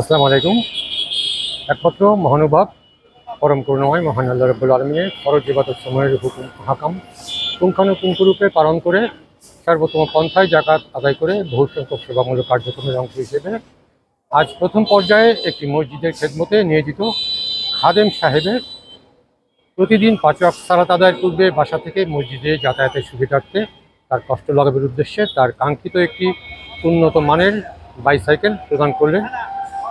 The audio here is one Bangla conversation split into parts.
আসসালামু আলাইকুম। একমাত্র মহানুভব পরম করুণাময় মহান আল্লাহ রাব্বুল আলামিনের ফরজ ইবাদত সময়ের হুকুম হাকাম পুঙ্খানুপুঙ্খরূপে পালন করে সর্বোত্তম পন্থায় জাকাত আদায় করে বহু সংখ্যক সেবামূলক কার্যক্রমের অংশ হিসেবে আজ প্রথম পর্যায়ে একটি মসজিদের খেদমতে নিয়োজিত খাদেম সাহেবের প্রতিদিন 5 ওয়াক্ত সালাত আদায়ের পূর্বে বাসা থেকে মসজিদে যাতায়াতের সুবিধার্থে তার কষ্ট লাঘবের উদ্দেশ্যে তার কাঙ্ক্ষিত একটি উন্নত মানের বাইসাইকেল প্রদান করলেন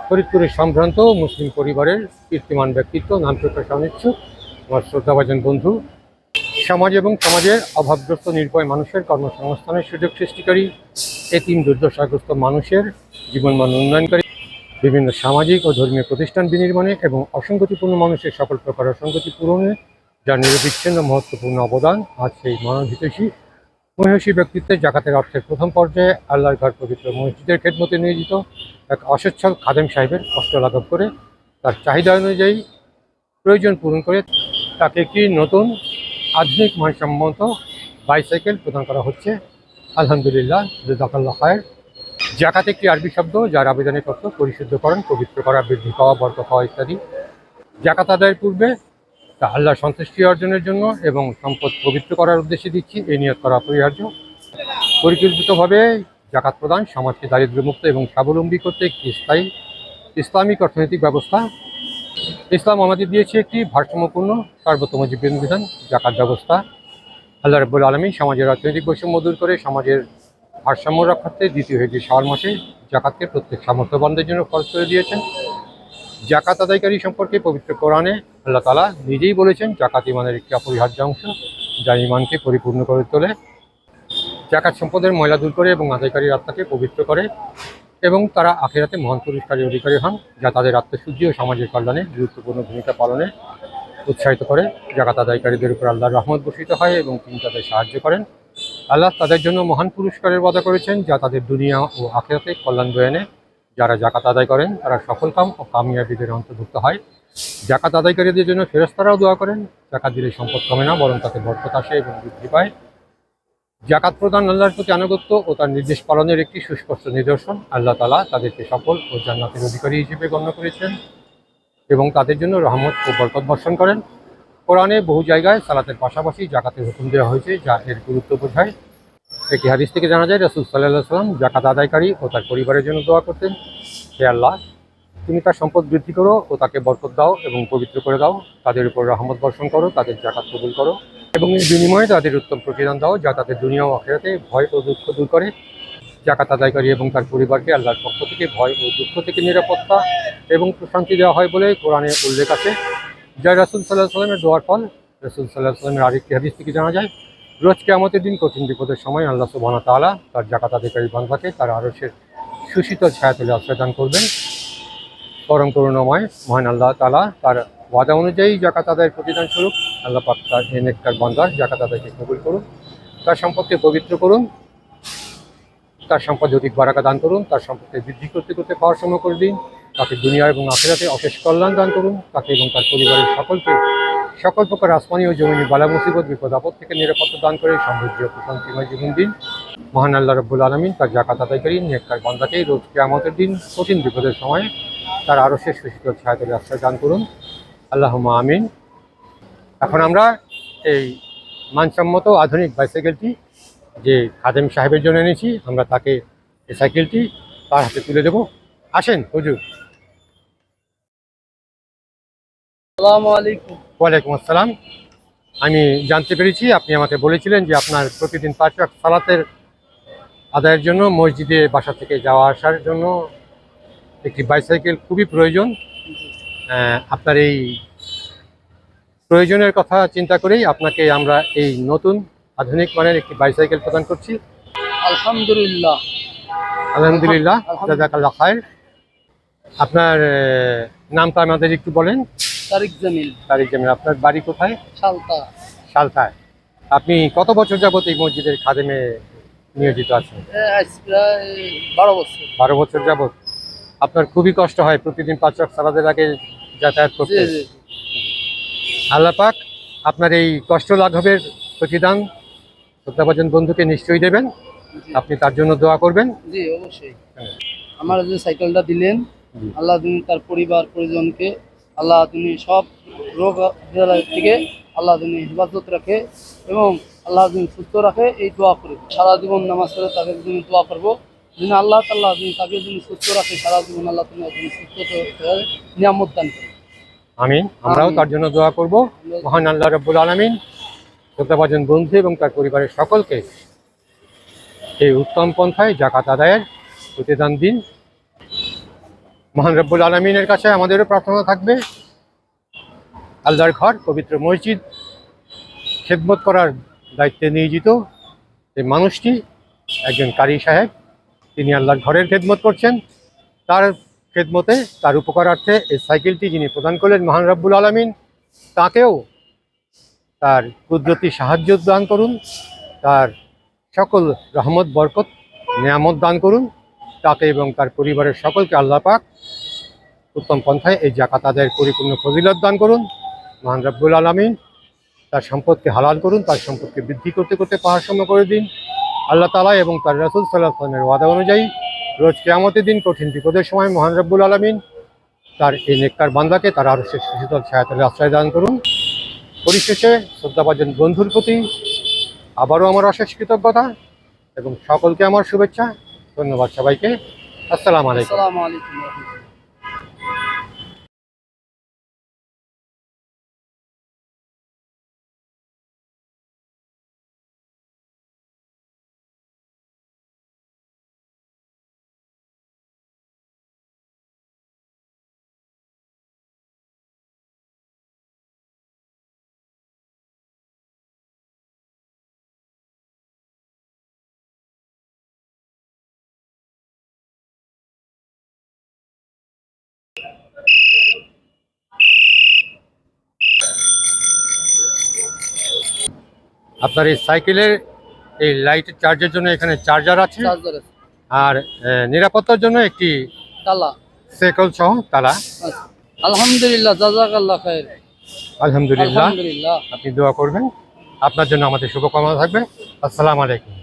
ফরিদপুরের সম্ভ্রান্ত মুসলিম পরিবারের কীর্তিমান ব্যক্তিত্ব, নাম প্রকাশ অনিচ্ছুক আমার শ্রদ্ধাভাজন বন্ধু, সমাজ এবং সমাজের অভাবগ্রস্ত নির্ভয় মানুষের কর্মসংস্থানের সুযোগ সৃষ্টিকারী, এতিম দুর্দশাগ্রস্ত মানুষের জীবনমান উন্নয়নকারী, বিভিন্ন সামাজিক ও ধর্মীয় প্রতিষ্ঠান বিনির্মাণে এবং অসঙ্গতিপূর্ণ মানুষের সকল প্রকার অসঙ্গতি পূরণে যার নিরবিচ্ছিন্ন মহত্বপূর্ণ অবদান, আজ সেই মানবহিতৈষী মহিষী ব্যক্তিত্বের জাকাতের অর্থের প্রথম পর্যায়ে আল্লাহর ঘর পবিত্র মসজিদের খেদমতে নিয়োজিত এক অসচ্ছল খাদেম সাহেবের কষ্ট লাঘব করে তার চাহিদা অনুযায়ী প্রয়োজন পূরণ করে তাকে একটি নতুন আধুনিক মানসম্মত বাইসাইকেল প্রদান করা হচ্ছে। আলহামদুলিল্লাহ, জাযাকাল্লাহ খায়র। জাকাত একটি আরবি শব্দ যার আবেদনের তত্ত্ব পরিশুদ্ধকরণ, পবিত্র করা, বৃদ্ধি পাওয়া, বরকত পাওয়া ইত্যাদি। জাকাত আদায়ের পূর্বে তা আল্লাহর সন্তুষ্টি অর্জনের জন্য এবং সম্পদ পবিত্র করার উদ্দেশ্যে দিচ্ছি, এই নিয়ত করা অপরিহার্য। পরিকল্পিতভাবে জাকাত প্রদান সমাজকে দারিদ্র্যমুক্ত এবং স্বাবলম্বী করতে একটি স্থায়ী ইসলামিক অর্থনৈতিক ব্যবস্থা। ইসলাম আমাদের দিয়েছে একটি ভারসাম্যপূর্ণ সর্বোত্তম জীবন বিধান, জাকাত ব্যবস্থা। আল্লাহ রাব্বুল আলামিন সমাজের অর্থনৈতিক বৈষম্য দূর করে সমাজের ভারসাম্য রক্ষার্থে দ্বিতীয় হিজরি শাওয়াল মাসে জাকাতকে প্রত্যেক সামর্থ্যবানদের জন্য খরচ করে দিয়েছেন। জাকাত আদায়কারী সম্পর্কে পবিত্র কোরআনে আল্লাহ তাআলা নিজেই বলেছেন, জাকাত ইমানের একটি অপরিহার্য অংশ যা ইমানকে পরিপূর্ণ করে তোলে। জাকাত সম্পদের ময়লা দূর করে এবং আদায়কারীর আত্মাকে পবিত্র করে এবং তারা আখিরাতে মহান পুরস্কারের অধিকারী হন, যা তাদের আত্মশুদ্ধি ও সমাজের কল্যাণে গুরুত্বপূর্ণ ভূমিকা পালনে উৎসাহিত করে। জাকাত আদায়কারীদের উপর আল্লাহর রহমত বর্ষিত হয় এবং তিনি তাদের সাহায্য করেন। আল্লাহ তাদের জন্য মহান পুরস্কারের ওয়াদা করেছেন, যা তাদের দুনিয়া ও আখিরাতে কল্যাণ বয়ে আনে। যারা জাকাত আদায় করেন তারা সফলকাম ও কামিয়াবিদের অন্তর্ভুক্ত হয়। জাকাত আদায়কারীদের জন্য ফেরেশতারাও দোয়া করেন। জাকাত দিলে সম্পদ কমে না, বরং তাতে বরকত আসে এবং বৃদ্ধি পায়। জাকাত প্রদান আল্লাহর প্রতি আনুগত্য ও তার নির্দেশ পালনের একটি সুস্পষ্ট নিদর্শন। আল্লাহ তাআলা তাদেরকে সফল ও জান্নাতের অধিকারী হিসেবে গণ্য করেছেন এবং তাদের জন্য রহমত ও বরকত বর্ষণ করেন। কোরআনে বহু জায়গায় সালাতের পাশাপাশি জাকাতের হুকুম দেওয়া হয়েছে, যা এর গুরুত্ব বোঝায়। একটি হাদিস থেকে জানা যায়, রাসূল সাল্লাল্লাহু আলাইহি ওয়াসাল্লাম জাকাত আদায়কারী ও তার পরিবারের জন্য দোয়া করতেন, হে আল্লাহ, তুমি তার সম্পদ বৃদ্ধি করো ও তাকে বরকত দাও এবং পবিত্র করে দাও, তাদের উপর রহমত বর্ষণ করো, তাদের জাকাত কবুল করো এবং এর বিনিময়ে তাদের উত্তম প্রতিদান দাও, যা তাদের দুনিয়া ও আখিরাতে ভয় ও দুঃখ দূর করে। জাকাত আদায়কারী এবং তার পরিবারকে আল্লাহর পক্ষ থেকে ভয় ও দুঃখ থেকে নিরাপত্তা এবং প্রশান্তি দেওয়া হয় বলে কোরআনে উল্লেখ আছে, যা রাসূল সাল্লাল্লাহু আলাইহি ওয়াসাল্লামের দোয়ার ফল। রাসূল সাল্লাল্লাহু আলাইহি ওয়াসাল্লামের আরেকটি হাদিস থেকে জানা যায়, রোজ কিয়ামতের দিন কঠিন বিপদের সময় আল্লাহ সুবহানাহু ওয়া তাআলা তার জাকাত আদায়কারী বান্দাকে তার আরশের সুশীতল ছায়াতলে আশ্রয় দান করবেন। পরম করুণাময় মহান আল্লাহ তাআলা তার ওয়াদা অনুযায়ী জাকাত আদায়ের প্রতিদান স্বরূপ আল্লাহ পাক তার নেককার বান্দার জাকাত আদায়কে কবুল করুন, তার সম্পদকে পবিত্র করুন, তার সম্পদে অধিক বারাকা দান করুন, তার সম্পদকে বৃদ্ধি করতে করতে পাওয়ার সময় করে দিন, তাকে দুনিয়া এবং আখিরাতে অশেষ কল্যাণ দান করুন, তাকে এবং তার পরিবারের সকলকে সকল প্রকার আসমানি ও জমিনি বালা মুসিবত বিপদ আপদ থেকে নিরাপত্তা দান করে সমৃদ্ধি ও প্রশান্তিময় জীবন দিন। মহান আল্লাহ রাব্বুল আলামিন তার জাকাত আদায়কারী নেককার বান্দাকে রোজ কিয়ামতের দিন কঠিন বিপদের সময় তার আরশের সুশীতল ছায়াতলে আশ্রয় দান করুন। আল্লাহুম্মা আমিন। এখন আমরা এই মানসম্মত আধুনিক বাইসাইকেলটি যে খাদেম সাহেবের জন্য এনেছি, আমরা তাকে এই সাইকেলটি তার হাতে তুলে দেব। আসেন হুজুর। আসসালামু আলাইকুম। ওয়ালাইকুম আসসালাম। আমি জানতে পেরেছি আপনি আমাকে বলেছিলেন যে আপনার প্রতিদিন 5 ওয়াক্ত সালাতের আদায়ের জন্য মসজিদে বাসা থেকে যাওয়া আসার জন্য একটি বাইসাইকেল খুবই প্রয়োজন। আপনার এই প্রয়োজনের কথা চিন্তা করেই আপনাকে আমরা এই নতুন আধুনিক মানের একটি বাইসাইকেল প্রদান করছি। আলহামদুলিল্লাহ। আলহামদুলিল্লাহ, জাযাকাল্লাহ খায়ের। আপনার নামটা আমাদের একটু বলেন। তারিক জামিল। তারিক জামিল। আপনার বাড়ি কোথায়? সালতা। সালতায়। আপনি কত বছর যাবত এই মসজিদের খাদেমে নিয়োজিত আছেন? আজ প্রায় 12 বছর। 12 বছর যাবত। আপনার খুবই কষ্ট হয় প্রতিদিন 5 ওয়াক্ত সালাতের আগে যাতায়াত করতে। জি জি। আল্লাহ পাক আপনার এই কষ্ট লাঘবের প্রতিদান শ্রদ্ধাভাজন বন্ধুকে নিশ্চয়ই দেবেন। জি। আপনি তার জন্য দোয়া করবেন। জি অবশ্যই। হ্যাঁ। আমার যে সাইকেলটা দিলেন, জি। আল্লাহ তুমি তার পরিবার পরিজনকে আল্লাহ তুমি সব রোগ বেলায় থেকে আল্লাহ তুমি হেফাজত রাখে এবং আল্লাহ তুমি সুস্থ রাখে, এই দোয়া করি। সারা জীবন নামাজ পড়ে তাকে তুমি দোয়া করবো যিনি আল্লাহ তাল্লাহ তুমি তাকে যদি সুস্থ রাখে সারা জীবন, আল্লাহ তুমি সুস্থ নিয়ামত দান করে। আমিন। আমরাও আমিন। তার জন্য দোয়া করব। মহান আল্লাহ রাব্বুল আলামিন শ্রদ্ধাভাজন বন্ধু এবং তার পরিবারের সকলকে এই উত্তম পন্থায় জাকাত আদায়ের প্রতিদান দিন। মহান রব্বুল আলামিনের কাছে আমাদেরও প্রার্থনা থাকবে, আল্লাহর ঘর পবিত্র মসজিদ খেদমত করার দায়িত্বে নিয়োজিত এই মানুষটি একজন কারি সাহেব, তিনি আল্লাহর ঘরের খেদমত করছেন। তার খেদমতে, তার উপকারার্থে এই সাইকেলটি যিনি প্রদান করলেন মহান রব্বুল আলামিন, তাকেও তার কুদরতি সাহায্য দান করুন, তার সকল রহমত বরকত নিয়ামত দান করুন তাকে এবং তার পরিবারের সকলকে। আল্লাহ পাক উত্তম পন্থায় এই জাকাত আদায়ের পরিপূর্ণ ফজিলত দান করুন। মহান রব্বুল আলামিন তার সম্পদকে হালাল করুন, তার সম্পদকে বৃদ্ধি করতে করতে পাহাড় সম করে দিন। আল্লাহ তাআলা এবং তার রাসূল সাল্লাল্লাহু আলাইহি ওয়াসাল্লামের ওয়াদা অনুযায়ী রোজ কিয়ামতের দিন কঠিন বিপদের সময় মহান রব্বুল আলামিন তার এই নেককার বান্দাকে তার আরশের শীতল ছায়াতলে আশ্রয় দান করুন। পরিশেষে শ্রদ্ধাভাজন বন্ধুর প্রতি আবারও আমার অশেষ কৃতজ্ঞতা এবং সকলকে আমার শুভেচ্ছা। ধন্যবাদ সবাইকে। আসসালামু আলাইকুম। আসসালামু আলাইকুম ওয়া রাহমাতুল্লাহ। আপনার এই সাইকেলের এই লাইটের চার্জের জন্য এখানে চার্জার আছে, চার্জার আছে, আর নিরাপত্তার জন্য একটি তালা। সাইকেল সহ তালা। আচ্ছা। আলহামদুলিল্লাহ, জাযাকাল্লাহ খায়ের। আলহামদুলিল্লাহ। আলহামদুলিল্লাহ। আপনি দোয়া করবেন, আপনার জন্য আমাদের শুভকামনা থাকবে। আসসালামু আলাইকুম।